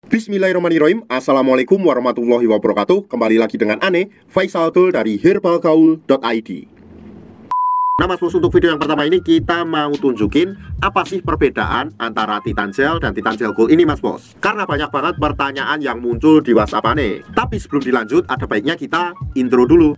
Bismillahirrahmanirrahim. Assalamualaikum warahmatullahi wabarakatuh. Kembali lagi dengan Ane, Faisal Tool dari herbalgaul.id. Nah Mas Bos, untuk video yang pertama ini kita mau tunjukin apa sih perbedaan antara Titan Gel dan Titan Gel Gold ini Mas Bos. Karena banyak banget pertanyaan yang muncul di WhatsApp Ane. Tapi sebelum dilanjut, ada baiknya kita intro dulu.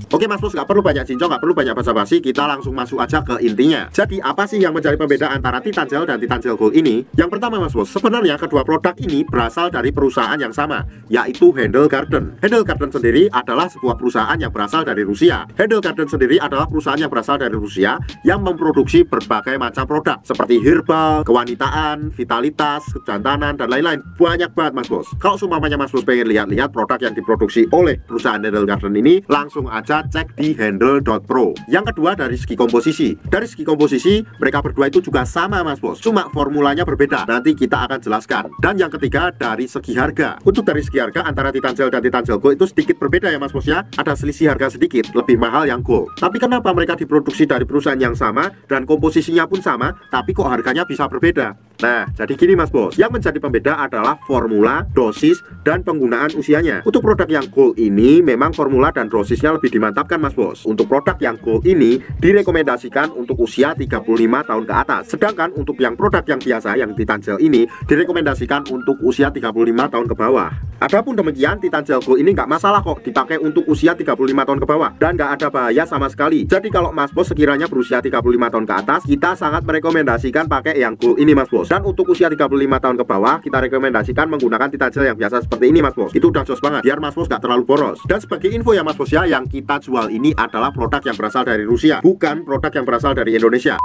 Oke Mas Bos, nggak perlu banyak cincong, nggak perlu banyak basa-basi, kita langsung masuk aja ke intinya. Jadi apa sih yang menjadi pembeda antara Titan Gel dan Titan Gel Gold ini? Yang pertama Mas Bos, sebenarnya kedua produk ini berasal dari perusahaan yang sama, yaitu Handle Garden. Handle Garden sendiri adalah sebuah perusahaan yang berasal dari Rusia. Handle Garden sendiri adalah perusahaan yang berasal dari Rusia yang memproduksi berbagai macam produk seperti herbal, kewanitaan, vitalitas, kejantanan, dan lain-lain. Banyak banget Mas Bos. Kalau seumpamanya Mas Bos pengen lihat-lihat produk yang diproduksi oleh perusahaan Handle Garden ini, langsung aja cek di handle.pro. Yang kedua dari segi komposisi. Dari segi komposisi mereka berdua itu juga sama Mas Bos, cuma formulanya berbeda. Nanti kita akan jelaskan. Dan yang ketiga dari segi harga. Untuk dari segi harga antara Titan Gel dan Titan Gel Gold itu sedikit berbeda ya Mas Bos ya. Ada selisih harga sedikit, lebih mahal yang Gold. Tapi kenapa mereka diproduksi dari perusahaan yang sama dan komposisinya pun sama, tapi kok harganya bisa berbeda? Nah, jadi gini Mas Bos, yang menjadi pembeda adalah formula, dosis, dan penggunaan usianya. Untuk produk yang Gold ini memang formula dan dosisnya lebih dimantapkan Mas Bos. Untuk produk yang Gold ini direkomendasikan untuk usia 35 tahun ke atas. Sedangkan untuk yang produk yang biasa, yang Titan Gel ini direkomendasikan untuk usia 35 tahun ke bawah. Adapun demikian, Titan Gel Gold ini nggak masalah kok dipakai untuk usia 35 tahun ke bawah. Dan nggak ada bahaya sama sekali. Jadi kalau Mas Bos sekiranya berusia 35 tahun ke atas, kita sangat merekomendasikan pakai yang Gold ini Mas Bos. Dan untuk usia 35 tahun ke bawah, kita rekomendasikan menggunakan Titan Gel yang biasa seperti ini Mas Bos. Itu udah jos banget, biar Mas Bos gak terlalu boros. Dan sebagai info ya Mas Bos ya, yang kita jual ini adalah produk yang berasal dari Rusia, bukan produk yang berasal dari Indonesia.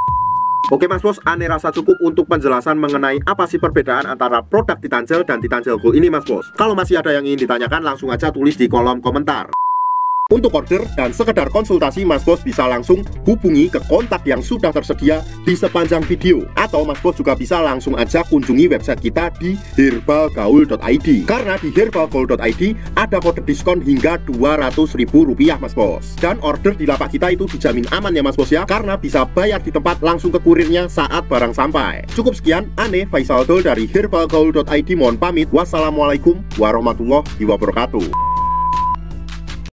Oke Mas Bos, Ane rasa cukup untuk penjelasan mengenai apa sih perbedaan antara produk Titan Gel dan Titan Gel Gold ini Mas Bos. Kalau masih ada yang ingin ditanyakan, langsung aja tulis di kolom komentar. Untuk order dan sekedar konsultasi, Mas Bos bisa langsung hubungi ke kontak yang sudah tersedia di sepanjang video. Atau Mas Bos juga bisa langsung aja kunjungi website kita di herbalgaul.id. Karena di herbalgaul.id ada kode diskon hingga Rp200.000 Mas Bos. Dan order di lapak kita itu dijamin aman ya Mas Bos ya, karena bisa bayar di tempat langsung ke kurirnya saat barang sampai. Cukup sekian, Ane Faisal Tool dari herbalgaul.id mohon pamit. Wassalamualaikum warahmatullahi wabarakatuh.